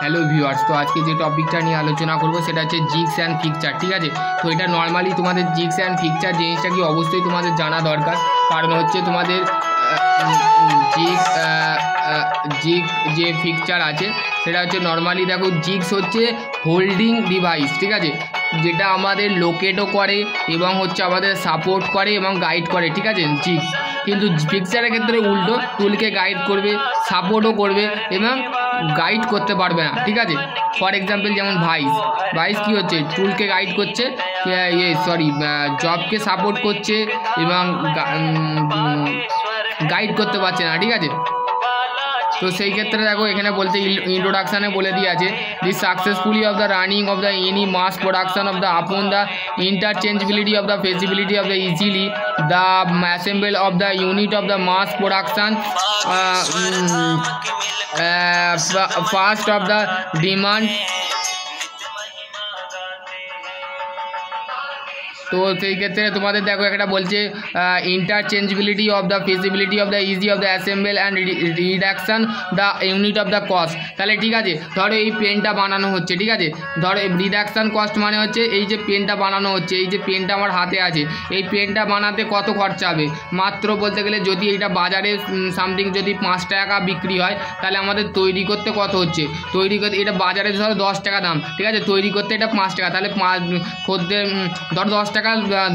Hello viewers, তো আজকে যে টপিকটা নিয়ে আলোচনা করব সেটা হচ্ছে জিগস অ্যান্ড ফিকচার। ঠিক আছে, তো এটা নর্মালি তোমাদের জিগস অ্যান্ড ফিকচার জিনিসটা কি অবশ্যই তোমাদের জানা দরকার, কারণ হচ্ছে তোমাদের জিগ যে ফিকচার আছে সেটা হচ্ছে নর্মালি দেখো জিগস হচ্ছে হোল্ডিং ডিভাইস, ঠিক আছে, যেটা আমাদের লোকেটও করে এবং হচ্ছে আমাদের সাপোর্ট করে এবং গাইড করে, ঠিক আছে জিগস। কিন্তু ফিকচারের ক্ষেত্রে উল্টো, টুলকে গাইড করবে, সাপোর্টও করবে এবং গাইড করতে পারবে না, ঠিক আছে। ফর এক্সাম্পল যেমন ভাইস কী হচ্ছে, টুলকে গাইড করছে, জবকে সাপোর্ট করছে এবং গাইড করতে পারছে না, ঠিক আছে। তো সেই ক্ষেত্রে দেখো এখানে বলতে ইন্ট্রোডাকশানে বলে দিয়ে আছে, the successfully of the running of the any mass production of the upon the interchangeability of the feasibility of the easily the assemble of the unit of the mass production first of the demand. তো সেই ক্ষেত্রে তোমাদের দেখো একটা বলছে interchangeability of the feasibility of the easy of the assemble and reduction the unit of the cost. তাহলে ঠিক আছে, ধরো এই পেনটা বানানো হচ্ছে, ঠিক আছে, ধরো রিডাকশান কস্ট মানে হচ্ছে এই যে পেনটা বানানো হচ্ছে, এই যে পেনটা আমার হাতে আছে, এই পেনটা বানাতে কত খরচা হবে, মাত্র বলতে গেলে যদি এটা বাজারে সামথিং যদি 5 টাকা বিক্রি হয়, তাহলে আমাদের তৈরি করতে কত হচ্ছে, তৈরি করতে এটা বাজারে ধরো 10 টাকা দাম, ঠিক আছে, তৈরি করতে এটা 5 টাকা, তাহলে ধরো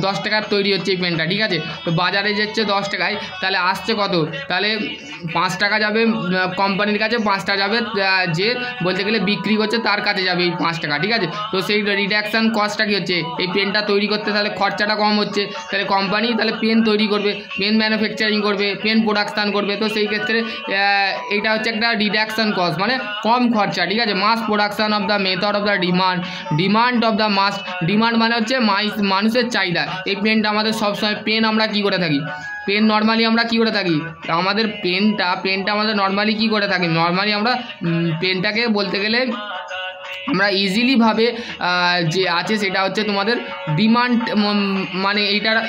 10 টাকার তৈরি হচ্ছে এই পেনটা, ঠিক আছে, তো বাজারে যাচ্ছে 10 টাকায়, তাহলে আসছে কত, তাহলে 5 টাকা যাবে কোম্পানির কাছে, 5 টাকা যাবে যে বলতে গেলে বিক্রি করছে তার কাছে যাবে এই 5 টাকা, ঠিক আছে। তো সেই রিডাকশান কস্টটা কী হচ্ছে, এই পেনটা তৈরি করতে তাহলে খরচাটা কম হচ্ছে, তাহলে কোম্পানি তাহলে পেন তৈরি করবে, পেন ম্যানুফ্যাকচারিং করবে, পেন প্রোডাকশান করবে, তো সেই ক্ষেত্রে এইটা হচ্ছে একটা রিডাকশান কস্ট, মানে কম খরচা, ঠিক আছে। Mass production of the method of the demand of the mass, demand মানে হচ্ছে মানুষের চাহিদা। এই পেনটা আমাদের সবসময় পেন আমরা কি করে থাকি, পেন নর্মালি আমরা কি করে থাকি, আমাদের পেনটা আমাদের নর্মালি কি করে থাকি, নর্মালি আমরা পেনটাকে বলতে গেলে আমরা ইজিলিভাবে যে আছে সেটা হচ্ছে তোমাদের ডিমান্ড, মানে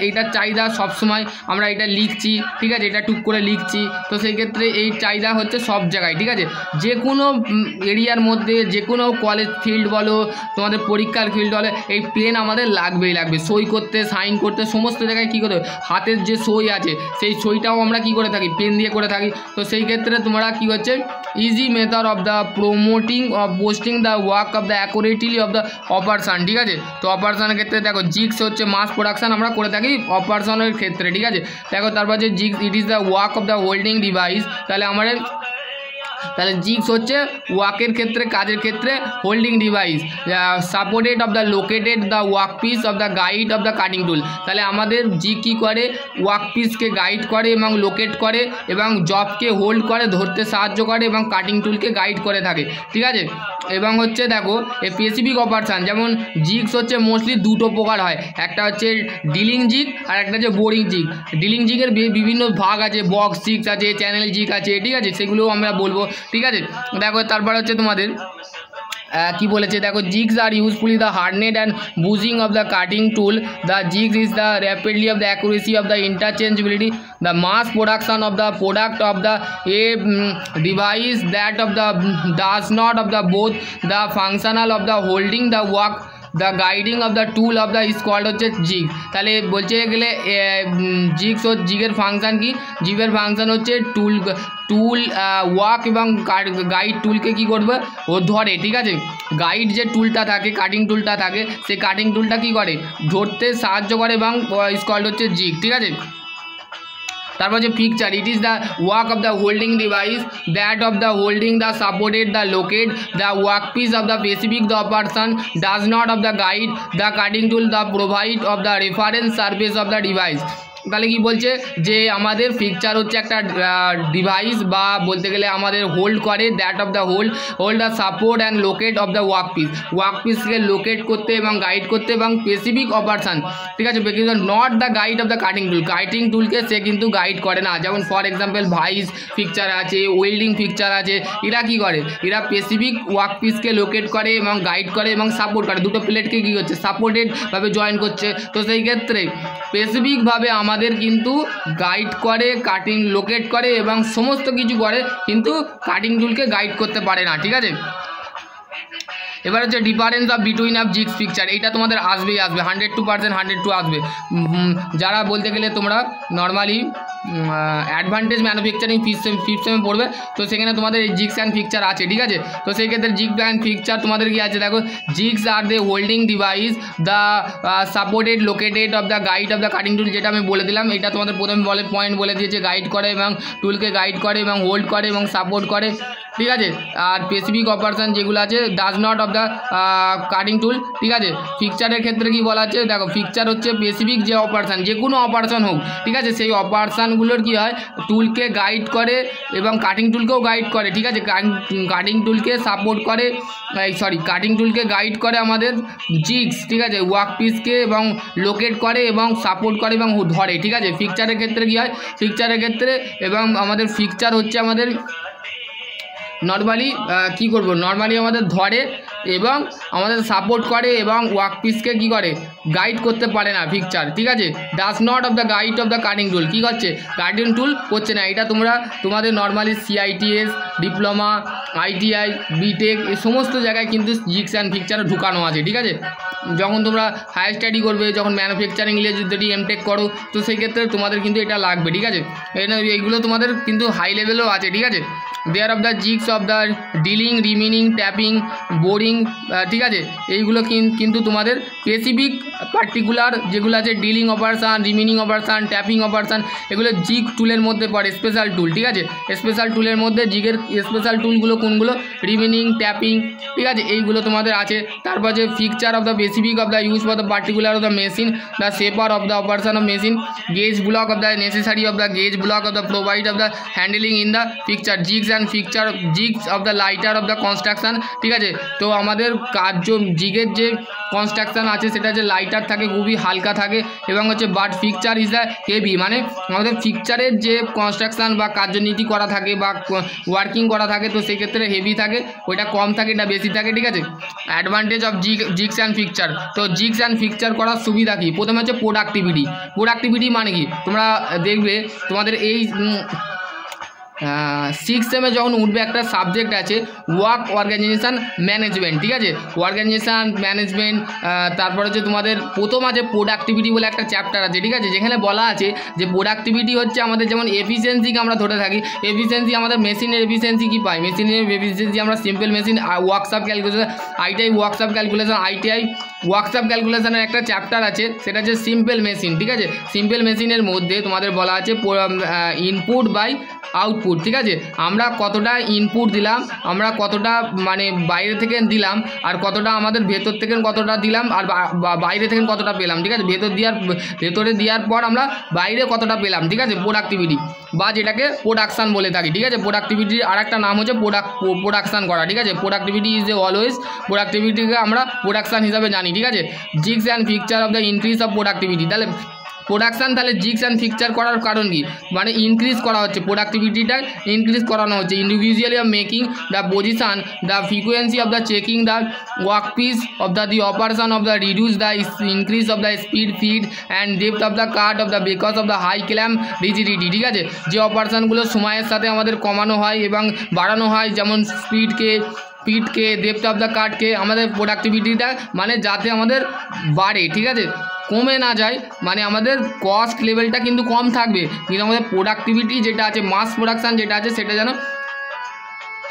এইটার চাহিদা সবসময় আমরা এটা লিখছি, ঠিক আছে, এটা টুক করে লিখছি, তো সেই ক্ষেত্রে এই চাহিদা হচ্ছে সব জায়গায়, ঠিক আছে, যে কোনো এরিয়ার মধ্যে, যে কোনো কলেজ ফিল্ড বলো, তোমাদের পরীক্ষার ফিল্ড বলো, এই পেন আমাদের লাগবেই লাগবে, সই করতে, সাইন করতে, সমস্ত জায়গায় কী করতে, হাতের যে সই আছে সেই সইটাও আমরা কি করে থাকি, পেন দিয়ে করে থাকি। তো সেই ক্ষেত্রে তোমরা কি হচ্ছে easy method of the promoting of posting the work of the accurately of the operation, ঠিক আছে। তো অপারেশনের ক্ষেত্রে দেখো জিগস হচ্ছে মাস প্রোডাকশান আমরা করে থাকি অপারেশনের ক্ষেত্রে, ঠিক আছে। দেখো তারপর যে jigs it is the work of the holding device, তাহলে জিগস হচ্ছে ওয়ার্কের ক্ষেত্রে, কাজের ক্ষেত্রে holding device, supported of the located the work piece of the guide of the cutting tool. তাহলে আমাদের জিগ কী করে, ওয়ার্ক পিসকে গাইড করে এবং লোকেট করে এবং জবকে হোল্ড করে, ধরতে সাহায্য করে এবং কাটিং টুলকে গাইড করে থাকে, ঠিক আছে। এবং হচ্ছে দেখো এই স্পেসিফিক অপারেশান, যেমন জিগস হচ্ছে মোস্টলি দুটো প্রকার হয়, একটা হচ্ছে ডিলিং জিগ আর একটা হচ্ছে বোরিং জিগ। ডিলিং জিগের বিভিন্ন ভাগ আছে, বক্স জিগস আছে, চ্যানেল জিগ আছে, ঠিক আছে, সেগুলোও আমরা বলবো, ঠিক আছে। দেখো তারপর হচ্ছে তোমাদের কি বলেছে, দেখো jigs are usefully the hardened and bushing of the cutting tool, the jigs is the rapidly of the accuracy of the interchangeability, the mass production of the product of the a device that of the does not of the both the functional of the holding the work the guiding of the tool of the squad হচ্ছে jig. তাহলে বলতে গেলে জিগের function কি, জিগের function হচ্ছে টুল work এবং guide টুলকে কি করবে, ও ধরে, ঠিক আছে। গাইড যে টুলটা থাকে, কাটিং টুলটা থাকে, সেই কাটিং টুলটা কি করে, ধরতে সাহায্য করে এবং স্কোয়াড হচ্ছে জিগ, ঠিক আছে। তারপর যে picture, it is the work of the holding device that of the holding the supported the locate the work piece of the specific the operation does not of the guide the cutting tool the provide of the reference surface of the device. তাহলে কি বলছে যে আমাদের picture হচ্ছে একটা device বা বলতে গেলে আমাদের হোল্ড করে, that of the hold the support and locate of the work পিসকে লোকেট করতে এবং গাইড করতে এবং স্পেসিফিক অপারেশন, ঠিক আছে, কিন্তু not the guide of the cutting টুলকে সে কিন্তু গাইড করে না। যেমন ফর এক্সাম্পল ভাইস পিকচার আছে, ওয়েল্ডিং পিকচার আছে, এরা কি করে, এরা স্পেসিফিক ওয়ার্ক পিসকে লোকেট করে এবং গাইড করে এবং সাপোর্ট করে, দুটো প্লেটকে কী করছে, সাপোর্টেডভাবে জয়েন করছে। তো সেই ক্ষেত্রে স্পেসিফিকভাবে আমাদের কিন্তু গাইড করে, কাটিং লোকেট করে এবং সমস্ত কিছু করে, কিন্তু কাটিং টুলকে গাইড করতে পারে না। ঠিক আছে, এবার হচ্ছে difference of between of jigsaw picture, এইটা তোমাদের আসবেই আসবে, 102% 102 আসবে। যারা বলতে গেলে তোমরা নর্মালি অ্যাডভান্টেজ ম্যানুফ্যাকচারিং ফিফথ সেমে পড়বে, তো সেখানে তোমাদের এই জিগস অ্যান্ড পিকচার আছে। ঠিক আছে, তো সেই ক্ষেত্রে জিগস অ্যান্ড পিকচার তোমাদের কি আছে দেখো, jigs are the holding device the supported located of the guide of the cutting tool, যেটা আমি বলে দিলাম। এটা তোমাদের প্রথমে পয়েন্ট বলে দিয়েছে, গাইড করে এবং টুলকে গাইড করে এবং হোল্ড করে এবং সাপোর্ট করে। ঠিক আছে, আর স্পেসিফিক অপারেশন যেগুলো আছে does not of the cutting tool. ঠিক আছে, পিকচারের ক্ষেত্রে কি বলা আছে দেখো, পিকচার হচ্ছে স্পেসিফিক যে অপারেশন, যে কোনো অপারেশন হোক, ঠিক আছে, সেই অপারেশনগুলোর কি হয়, টুলকে গাইড করে এবং কাটিং টুলকেও গাইড করে। ঠিক আছে, কাটিং টুলকে সাপোর্ট করে, কাটিং টুলকে গাইড করে আমাদের জিগস। ঠিক আছে, ওয়ার্ক পিসকে এবং লোকেট করে এবং সাপোর্ট করে এবং ধরে। ঠিক আছে, পিকচারের ক্ষেত্রে কি হয়, পিকচারের ক্ষেত্রে এবং আমাদের পিকচার হচ্ছে আমাদের নর্মালি কী করবো, নর্মালি আমাদের ধরে এবং আমাদের সাপোর্ট করে এবং ওয়ার্ক পিসকে কী করে, গাইড করতে পারে না পিকচার। ঠিক আছে, does not of the guide of the cutting tool, কী করছে, কাটিং টুল করছে না। এটা তোমরা তোমাদের normally CITS, diploma, ITI, B Tech এই সমস্ত জায়গায় কিন্তু জিগস অ্যান্ড পিকচার ঢুকানো আছে। ঠিক আছে, যখন তোমরা হায়ার স্টাডি করবে, যখন ম্যানুফ্যাকচারিং নিয়ে যদি MTech করো, তো সেই ক্ষেত্রে তোমাদের কিন্তু এটা লাগবে। ঠিক আছে, এইগুলো তোমাদের কিন্তু হাই লেভেলও আছে। ঠিক আছে, there of the jigs of the drilling, reaming, tapping, boring. ঠিক আছে, এইগুলো কিন্তু তোমাদের স্পেসিফিক পার্টিকুলার যেগুলো আছে, drilling operation, reaming operation, tapping operation, এগুলো জিগ টুলের মধ্যে পড়ে, স্পেশাল টুল। ঠিক আছে, স্পেশাল টুলের মধ্যে জিগের স্পেশাল টুলগুলো কোনগুলো, রিমিনিং, ট্যাপিং। ঠিক আছে, এইগুলো তোমাদের আছে। তারপর যে picture of the specific of the use for the particular of the machine, the shaper of the operation of machine, gauge block of the necessary of the gauge block of the provide of the handling in the picture, jigsaw and picture, jigsaw of the lighter of the construction. ঠিক আছে, তো আমাদের কার্য জিগের যে construction আছে সেটা যে lighter থাকে, খুবই হালকা থাকে, এবং হচ্ছে but picture is the heavy, মানে আমাদের পিকচারের যে কনস্ট্রাকশান বা কার্যনীতি করা থাকে বা ওয়ার্কিং করা থাকে, তো সেই ক্ষেত্রে হেভি থাকে, ওইটা কম থাকে, এটা বেশি থাকে। ঠিক আছে, advantage of jigs and picture, তো জিগস অ্যান্ড পিকচার করার সুবিধা কী, প্রথমে হচ্ছে প্রোডাক্টিভিটি মানে কি, তোমরা দেখবে তোমাদের এই 6 সেমে যখন উঠবে একটা সাবজেক্ট আছে ওয়ার্ক অর্গানাইজেশন ম্যানেজমেন্ট। ঠিক আছে, অর্গানাইজেশন ম্যানেজমেন্ট, তারপর হচ্ছে তোমাদের প্রথম আছে প্রোডাক্টিভিটি বলে একটা চ্যাপ্টার আছে। ঠিক আছে, যেখানে বলা আছে যে প্রোডাক্টিভিটি হচ্ছে আমাদের যেমন এফিসিয়েন্সিকে আমরা ধরে থাকি, এফিসিয়েন্সি আমাদের মেশিনের এফিসিয়েন্সি কী পাই, মেশিনের এফিসিয়েন্সি আমরা simple machine, workshop calculation, ITI workshop calculation, ITI workshop ক্যালকুলেশনের একটা চ্যাপ্টার আছে, সেটা হচ্ছে সিম্পল মেশিন। ঠিক আছে, সিম্পল মেশিনের মধ্যে তোমাদের বলা আছে ইনপুট বাই আউটপুট। ঠিক আছে, আমরা কতটা ইনপুট দিলাম, আমরা কতটা মানে বাইরে থেকে দিলাম, আর কতটা আমাদের ভেতর থেকে কতটা দিলাম, আর বাইরে থেকে কতটা পেলাম। ঠিক আছে, ভেতরে দেওয়ার পর আমরা বাইরে কতটা পেলাম। ঠিক আছে, প্রোডাক্টিভিটি বা যেটাকে প্রোডাকশান বলে থাকি। ঠিক আছে, প্রোডাক্টিভিটির আর একটা নাম হচ্ছে প্রোডাকশান করা। ঠিক আছে, প্রোডাক্টিভিটি ইজ অলওয়েজ, প্রোডাক্টিভিটিকে আমরা প্রোডাকশান হিসাবে জানি। ঠিক আছে, jigs and picture of the increase of productivity, তাহলে প্রোডাকশান, তাহলে জিগস অ্যান্ড পিকচার করার কারণ কি, মানে ইনক্রিজ করা হচ্ছে, প্রোডাক্টিভিটিটা ইনক্রিজ করানো হচ্ছে। Individually of making the position, the frequency of the checking the work piece of the operation of the reduce the increase of the speed feed and depth of the cut of the because of the high clamp rigidity. ঠিক আছে, যে অপারেশনগুলো সময়ের সাথে আমাদের কমানো হয় এবং বাড়ানো হয়, যেমন স্পিডকে, ডেপথ অফ দ্য কাটকে, আমাদের প্রোডাক্টিভিটিটা মানে যাতে আমাদের বাড়ে। ঠিক আছে, কমে না যায়, মানে আমাদের কস্ট লেভেলটা কিন্তু কম থাকবে, কিন্তু আমাদের প্রোডাক্টিভিটি যেটা আছে, মাস প্রোডাকশান যেটা আছে, সেটা যেন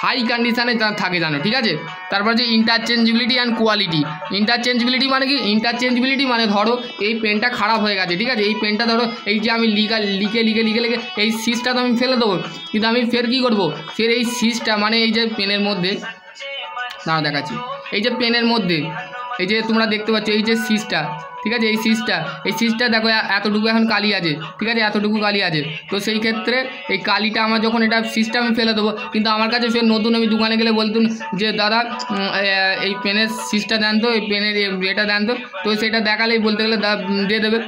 হাই কন্ডিশানে থাকে জানো। ঠিক আছে, তারপর যে ইন্টারচেঞ্জবিলিটি অ্যান্ড কোয়ালিটি। ইন্টারচেঞ্জবিলিটি মানে কি, ইন্টারচেঞ্জবিলিটি মানে ধরো এই পেনটা খারাপ হয়ে গেছে। ঠিক আছে, এই পেনটা ধরো এই যে আমি লিখে এই সিজটা তো আমি ফেলে দেবো, কিন্তু আমি ফের কী করবো, ফের এই সিজটা মানে এই যে পেনের মধ্যে দাঁড়া দেখাচ্ছি, এই যে পেনের মধ্যে এই যে তোমরা দেখতে পাচ্ছ এই যে সিজটা, ঠিক আছে, এই সিজটা দেখো এতটুকু এখন কালি আছে। ঠিক আছে, এতটুকু কালি আছে, তো সেই ক্ষেত্রে এই কালিটা আমার যখন এটা সিজটা আমি ফেলে দেবো, কিন্তু আমার কাছে ফের নতুন আমি দোকানে গেলে বলতুন যে দাদা এই পেনের সিজটা দেন তো, এই পেনের এটা দেন তো সেটা দেখালেই বলতে গেলে দিয়ে দেবে।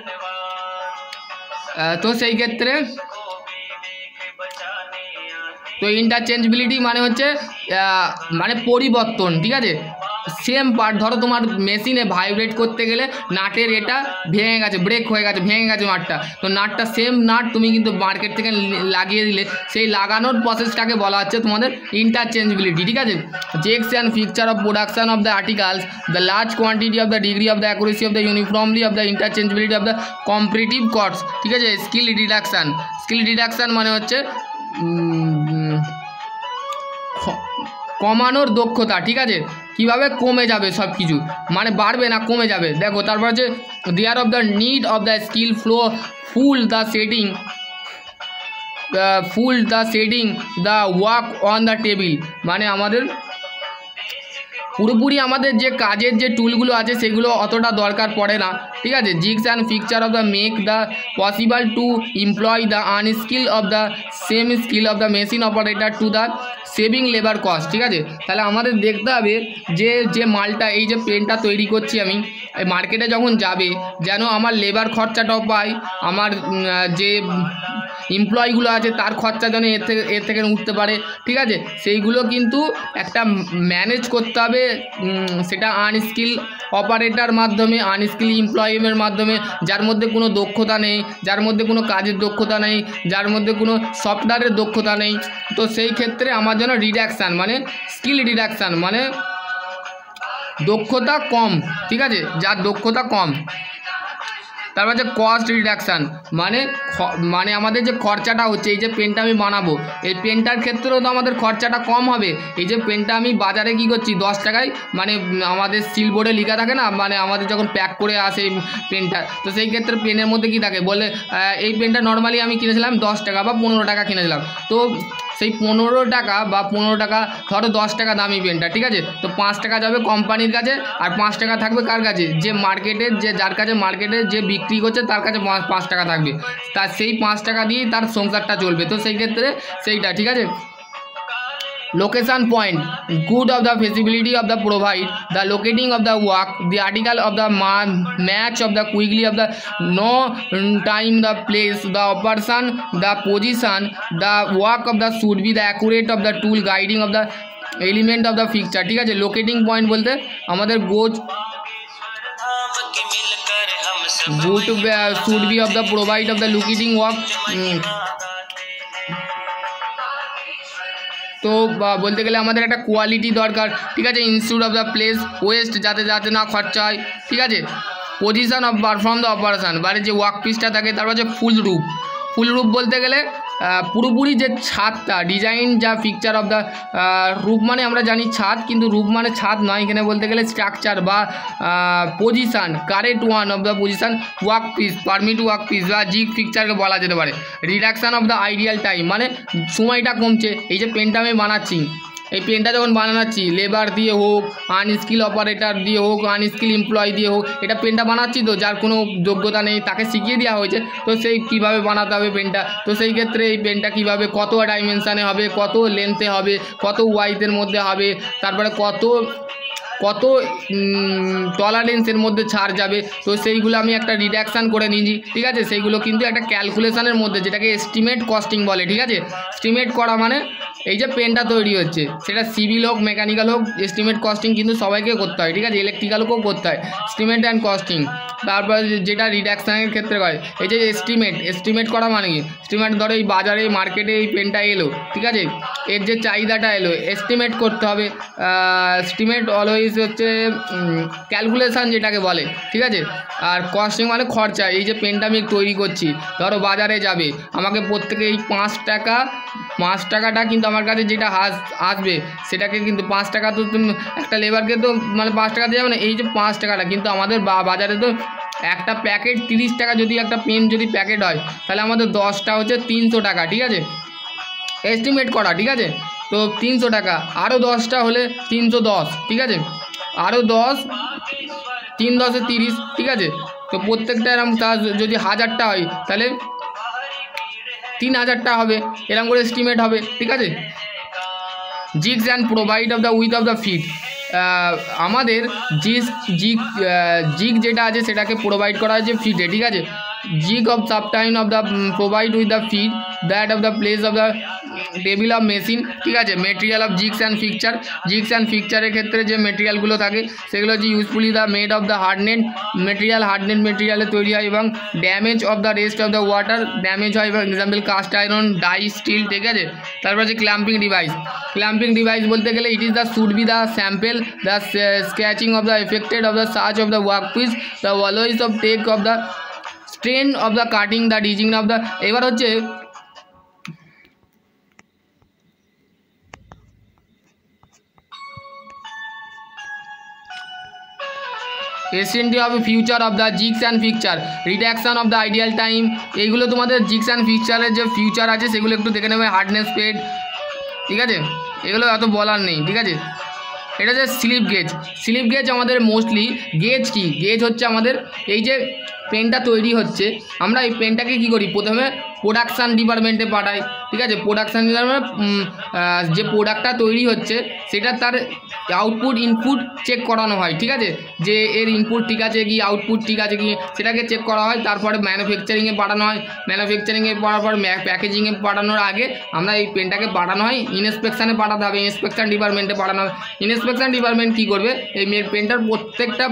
তো সেই ক্ষেত্রে তো ইন্টারচেঞ্জবিলিটি মানে হচ্ছে মানে পরিবর্তন। ঠিক আছে, সেম পার্ট, ধরো তোমার মেশিনে ভাইব্রেট করতে গেলে নাটের এটা ভেঙে গেছে, ব্রেক হয়ে গেছে, ভেঙে গেছে নাটটা, তো নাটটা সেম নাট তুমি কিন্তু মার্কেট থেকে লাগিয়ে দিলে সেই লাগানোর প্রসেসটাকে বলা হচ্ছে তোমাদের ইন্টারচেঞ্জবিলিটি। ঠিক আছে, jigs and fixture of production of the articles, the large quantity of the degree of the accuracy of the uniformly of the interchangeability of the comparative cost. ঠিক আছে, স্কিল ডিডাকশান মানে হচ্ছে কমানোর দক্ষতা। ঠিক আছে, কীভাবে কমে যাবে সব কিছু, মানে বাড়বে না কমে যাবে। দেখো তারপর হচ্ছে there of the need of the skill flow full the setting the work on the table, মানে আমাদের পুরোপুরি আমাদের যে কাজের যে টুলগুলো আছে সেগুলো অতটা দরকার পড়ে না। ঠিক আছে, jigs and fixture of the make the possible to employ the unskill of the same skill of the machine operator to the saving labour cost. ঠিক আছে, তাহলে আমাদের দেখতে হবে যে মালটা এই যে পেনটা তৈরি করছি আমি, এই মার্কেটে যখন যাবে যেন আমার লেবার খরচাটাও পাই, আমার যে এমপ্লয়িগুলো আছে তার খরচা যেন এর থেকে উঠতে পারে। ঠিক আছে, সেইগুলো কিন্তু একটা ম্যানেজ করতে হবে, সেটা আনস্কিল অপারেটর মাধ্যমে, আনস্কিল এমপ্লয়ির মাধ্যমে, যার মধ্যে কোনো দক্ষতা নেই, যার মধ্যে কোনো কাজের দক্ষতা নেই, যার মধ্যে কোনো সফটওয়্যারের দক্ষতা নেই। তো সেই ক্ষেত্রে আমার জন্য রিডাকশান মানে স্কিল রিডাকশান মানে দক্ষতা কম। ঠিক আছে, যার দক্ষতা কম। তারপর হচ্ছে কস্ট রিডাকশান মানে আমাদের যে খরচাটা হচ্ছে, এই যে পেনটা আমি বানাবো, এই পেনটার ক্ষেত্রেও তো আমাদের খরচাটা কম হবে। এই যে পেনটা আমি বাজারে কী করছি 10 টাকায়, মানে আমাদের স্টিল বোর্ডে লেখা থাকে না, মানে আমাদের যখন প্যাক করে আসে পেনটা, তো সেই ক্ষেত্রে পেনের মধ্যে কী থাকে বলে, এই পেনটা নর্মালি আমি কিনেছিলাম 10 টাকা বা 15 টাকা কিনেছিলাম, তো সেই 15 টাকা বা 15 টাকা ধরো 10 টাকা দামি পেনটা। ঠিক আছে, তো 5 টাকা যাবে কোম্পানির কাছে, আর 5 টাকা থাকবে কার কাছে, যে মার্কেটের যার কাছে মার্কেটের যে বিক্রি করছে তার কাছে 5 টাকা থাকবে, তার সেই 5 টাকা দিয়েই তার সংসারটা চলবে। তো সেই ক্ষেত্রে সেইটা। ঠিক আছে, location point, good of the feasibility of the provide, the locating of the work, the article of the match of the quickly of the no time, the place, the operation, the position, the work of the should be the accurate of the tool guiding of the element of the fixture। ঠিক আছে, locating point বলতে আমাদের good should be of the provide of the locating work, তো বলতে গেলে আমাদের একটা quality দরকার। ঠিক আছে, institute of the place West যাতে না খরচা হয়। ঠিক আছে, position of perform the operation, মানে যে ওয়ার্ক পিসটা থাকে। তারপর হচ্ছে ফুল রুপ বলতে গেলে পুরোপুরি যে ছাদটা ডিজাইন, যা পিকচার অফ দ্য রুপ মানে আমরা জানি ছাদ, কিন্তু রুপ মানে ছাদ নয়, এখানে বলতে গেলে স্ট্রাকচার বা position, correct one of the position work piece, permit work piece বা জিগ পিকচারকে বলা যেতে পারে। Reduction of the ideal time, মানে সময়টা কমছে। এই যে পেনটা আমি বানাচ্ছি, এই পেনটা যখন বানাচ্ছি লেবার দিয়ে হোক, আনস্কিল অপারেটর দিয়ে হোক, আনস্কিল এমপ্লয় দিয়ে হোক, এটা পেনটা বানাচ্ছি তো যার কোনো যোগ্যতা নেই তাকে শিখিয়ে দেওয়া হয়েছে, তো সেই কীভাবে বানাতে হবে পেনটা। তো সেই ক্ষেত্রে এই পেনটা কীভাবে কত ডাইমেনশানে হবে, কত লেন্থে হবে, কত ওয়াইডের মধ্যে হবে, তারপরে কত টলারেন্সের মধ্যে ছাড় যাবে, তো সেইগুলো আমি একটা রিডাকশান করে নিয়েছি। ঠিক আছে, সেইগুলো কিন্তু একটা ক্যালকুলেশনের মধ্যে, যেটাকে এস্টিমেট কস্টিং বলে। ঠিক আছে, এস্টিমেট করা মানে এই যে পেনটা তৈরি হচ্ছে সেটা সিভিল হোক মেকানিক্যাল হোক, এস্টিমেট কস্টিং কিন্তু সবাইকে করতে হয়। ঠিক আছে, ইলেকট্রিক্যালকেও করতে হয় এস্টিমেট অ্যান্ড কস্টিং। তারপর যেটা রিডাকশানের ক্ষেত্রে হয়, এই যে এস্টিমেট করা মানে কি, এস্টিমেট ধরো এই বাজারে মার্কেটে এই পেনটা এলো, ঠিক আছে, এর যে চাহিদাটা এলো এস্টিমেট করতে হবে। এস্টিমেট অলওয়েজ হচ্ছে ক্যালকুলেশান যেটাকে বলে। ঠিক আছে, আর কস্টিং মানে খরচা। এই যে পেনটা আমি তৈরি করছি, ধরো বাজারে যাবে, আমাকে প্রত্যেকে এই 5 টাকাটা কিন্তু আমার কাছে যেটা আসবে সেটাকে কিন্তু 5 টাকা তো একটা লেবারকে তো মানে 5 টাকা দিয়ে যাবে না, এই যে 5 টাকাটা কিন্তু আমাদের বাজারে তো একটা প্যাকেট 30 টাকা, যদি একটা পেন যদি প্যাকেট হয় তাহলে আমাদের 10টা হচ্ছে 300 টাকা। ঠিক আছে, এস্টিমেট করা। ঠিক আছে, তো 300 টাকা, আরও 10টা হলে 310। ঠিক আছে, আরও 10, 3 10 30। ঠিক আছে, তো প্রত্যেকটা এরকম তার যদি 1000টা হয় তাহলে 3000টা হবে, এরকম করে এস্টিমেট হবে। ঠিক আছে, jigs and provide of the with of the fit, আমাদের জিগ যেটা আছে সেটাকে প্রোভাইড করা হয়েছে ফিটে। ঠিক আছে, jig of subtine of the provide with the feed that of the place of the table of machine, ঠিক আছে। Material of jigs and fixture, jigs and ফিকচারের ক্ষেত্রে যে মেটেরিয়ালগুলো থাকে সেগুলো হচ্ছে usefully the made of the hardened material, hardened মেটেরিয়ালে তৈরি হয় এবং damage of the rest of the water, damage হয় এবং example cast iron, die, steel, ঠিক আছে। তারপর হচ্ছে ক্ল্যাম্পিং ডিভাইস, ক্ল্যাম্পিং ডিভাইস বলতে গেলে it is the should be the sample, the sketching of the affected of the search of the work piece, the always of take of the strain of the cutting, the digging of the. এবার হচ্ছে essential of future of the jigs and fixture, reduction of the ideal time, এইগুলো তোমাদের jigsaw and ফিকচারের যে future আছে সেগুলো একটু দেখে নেবে। হার্ডনেস স্পিড, ঠিক আছে, এগুলো এত বলার নেই, ঠিক আছে। এটা হচ্ছে স্লিপ গেজ, স্লিপ গেজ আমাদের মোস্টলি গেজ কি, গেজ হচ্ছে আমাদের এই যে পেনটা তৈরি হচ্ছে, আমরা এই পেনটাকে কী করি, প্রথমে প্রোডাকশান ডিপার্টমেন্টে পাঠাই, ঠিক আছে। প্রোডাকশান ডিপার্টমেন্ট যে প্রোডাক্টটা তৈরি হচ্ছে সেটা তার আউটপুট ইনপুট চেক করানো হয়, ঠিক আছে, যে এর ইনপুট ঠিক আছে কি, আউটপুট ঠিক আছে কি, সেটাকে চেক করা হয়। তারপরে ম্যানুফ্যাকচারিংয়ে পাঠানো হয়, ম্যানুফ্যাকচারিংয়ে পাওয়ার পর প্যাকেজিংয়ে পাঠানোর আগে আমরা এই পেনটাকে পাঠানো হয় ইন্সপেকশানে পাঠাতে হবে, ইন্সপেকশান ডিপার্টমেন্টে পাঠানো হবে। ইন্সপেকশান ডিপার্টমেন্ট কী করবে, এই পেনটার প্রত্যেকটা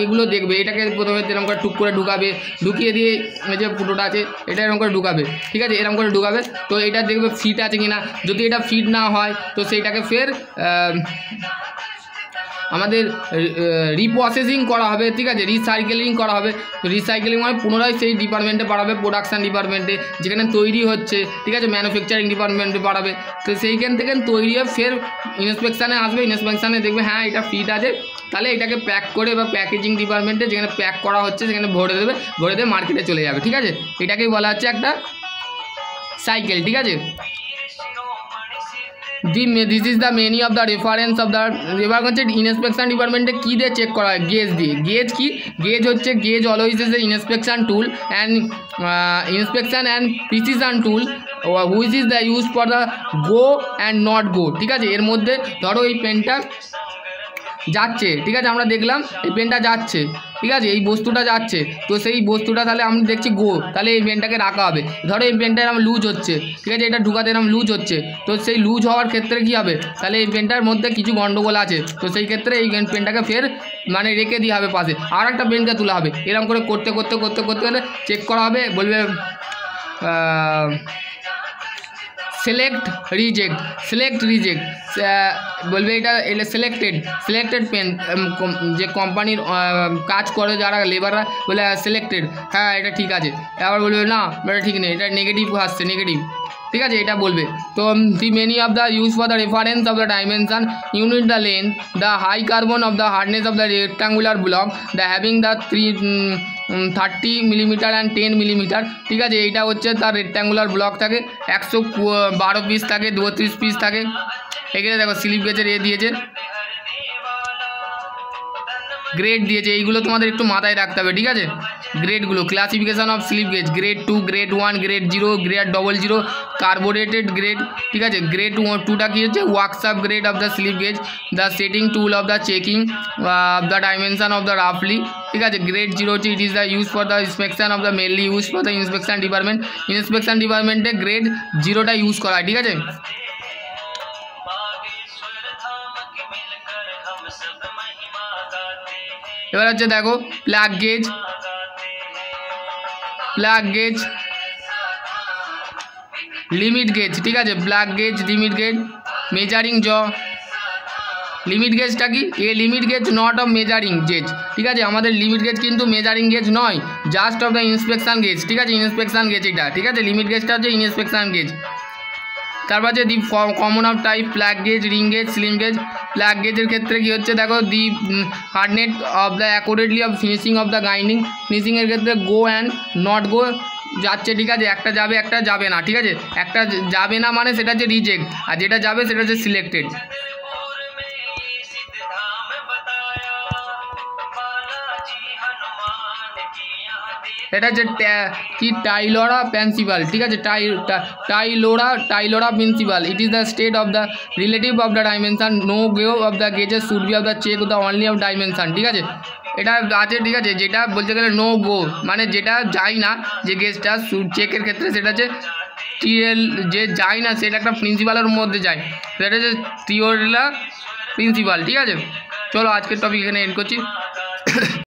এগুলো দেখবে, এটাকে প্রথমে এরকম করে টুক করে ঢুকাবে, ঢুকিয়ে দিয়ে এই যে ফুটোটা আছে এটা এরকম করে ঢুকাবে, ঠিক আছে, এরকম করে ঢুকাবে। তো এটা দেখবে ফিট আছে কিনা, যদি এটা ফিট না হয় তো সেইটাকে ফের আমাদের রিপ্রসেসিং করা হবে, ঠিক আছে, রিসাইকেলিং করা হবে। রিসাইকেলিং মানে পুনরায় সেই ডিপার্টমেন্টে পাঠাবে, প্রোডাকশান ডিপার্টমেন্টে যেখানে তৈরি হচ্ছে, ঠিক আছে, ম্যানুফ্যাকচারিং ডিপার্টমেন্টে পাঠাবে। তো সেইখান থেকে তৈরি হয়ে ফের ইন্সপেকশানে আসবে, ইন্সপেকশানে দেখবে হ্যাঁ এটা ফিট আছে, তাহলে এটাকে প্যাক করে বা প্যাকেজিং ডিপার্টমেন্টে যেখানে প্যাক করা হচ্ছে সেখানে ভরে দেবে, ভরে দিয়ে মার্কেটে চলে যাবে, ঠিক আছে। এটাকেই বলা হচ্ছে একটা সাইকেল, ঠিক আছে। This is the many of the reference of the, এবার হচ্ছে ইন্সপেকশান ডিপার্টমেন্টে কী দিয়ে চেক করা হয়, গেজ দিয়ে। গেজ কি, গেজ হচ্ছে gauge always is a inspection tool and inspection and precision tool which is the use for the go and not go, ঠিক আছে। এর মধ্যে ধরো এই পেনটা যাচ্ছে, ঠিক আছে, আমরা দেখলাম এই পেনটা যাচ্ছে, ঠিক আছে, এই বস্তুটা যাচ্ছে, তো সেই বস্তুটা তাহলে আমরা দেখছি গো, তাহলে এই পেনটাকে রাখা হবে। ধরো এই পেনটা এরকম লুজ হচ্ছে, ঠিক আছে, এটা ঢুকাতে এরকম লুজ হচ্ছে, তো সেই লুজ হওয়ার ক্ষেত্রে কী হবে, তাহলে এই পেনটার মধ্যে কিছু গন্ডগোল আছে, তো সেই ক্ষেত্রে এই পেনটাকে ফের মানে রেখে দেওয়া হবে পাশে, আর একটা পেনকে তোলা হবে, এরকম করে করতে করতে করতে করতে গেলে চেক করা হবে, বলবে সিলেক্ট রিজেক্ট, সিলেক্ট রিজেক্ট বলবে এটা সিলেক্টেড পেন, যে কোম্পানির কাজ করে যারা লেবাররা বলে সিলেক্টেড, হ্যাঁ এটা ঠিক আছে, আবার বলবে না এটা ঠিক নেই, এটা নেগেটিভ আসছে, নেগেটিভ, ঠিক আছে, এটা বলবে। তো the many of the use for the reference of the dimension unit the length, the high carbon of the hardness of the rectangular block, the having the 30 millimetre and 10 millimetre, ঠিক আছে। এইটা হচ্ছে তার রেক্টাঙ্গুলার ব্লক থাকে, 112 piece থাকে, 32 piece থাকে। এখানে দেখো স্লিপ গেজের দিয়েছে, গ্রেড দিয়েছে, এইগুলো তোমাদের একটু মাথায় রাখতে হবে, ঠিক আছে। গ্রেডগুলো, classification of slip gauge, grade 2, grade 1, grade 0, grade 00, carburetted grade, ঠিক আছে। গ্রেড 2টা কী হচ্ছে, workshop grade of the slip gauge, the setting tool of the checking the dimension of the রাফলি, ঠিক আছে। গ্রেড 0 হচ্ছে it is the use for the inspection of the mainly use for the inspection department, ইন্সপেকশন ডিপার্টমেন্টে grade 0টা use করা হয়, ঠিক আছে। এবার হচ্ছে দেখো প্লাগ গেজ, লিমিট গেজ, ঠিক আছে, plug gauge, limit gauge, measuring জ। লিমিট গেজটা কি, a limit gauge not of measuring gauge, ঠিক আছে, আমাদের লিমিট গেজ কিন্তু মেজারিং গেজ নয়, just of the inspection gauge, ঠিক আছে, ইন্সপেকশন গেজ এটা, ঠিক আছে। লিমিট গেজটা হচ্ছে ইন্সপেকশন গেজ। তারপর হচ্ছে the common of type plug gauge, ring gauge, slim gauge. Plug গেজের ক্ষেত্রে কী হচ্ছে দেখো, the hardness of the accurately of finishing of the grinding, ফিনিশিংয়ের ক্ষেত্রে গো অ্যান্ড নট গো যাচ্ছে, ঠিক আছে, একটা যাবে একটা যাবে না, ঠিক আছে। একটা যাবে না মানে সেটা হচ্ছে রিজেক্ট, আর যেটা যাবে সেটা হচ্ছে সিলেক্টেড। এটা হচ্ছে কি টাইলোরা প্রিন্সিপাল, ঠিক আছে, Taylor's principle. It is the state of the relative of the dimension, no go of the gauges should be of the check the only of dimension, ঠিক আছে। এটা আছে, ঠিক আছে। যেটা বলতে গেলে নো গো, মানে যেটা যায় না, যে গেস্টটা চেকের ক্ষেত্রে সেটা হচ্ছে টিএল, যে যায় না সেটা একটা প্রিন্সিপালের মধ্যে যায়, সেটা হচ্ছে টিওরিলা প্রিন্সিপাল, ঠিক আছে। চলো আজকের টপিক এখানে এন্ড করছি।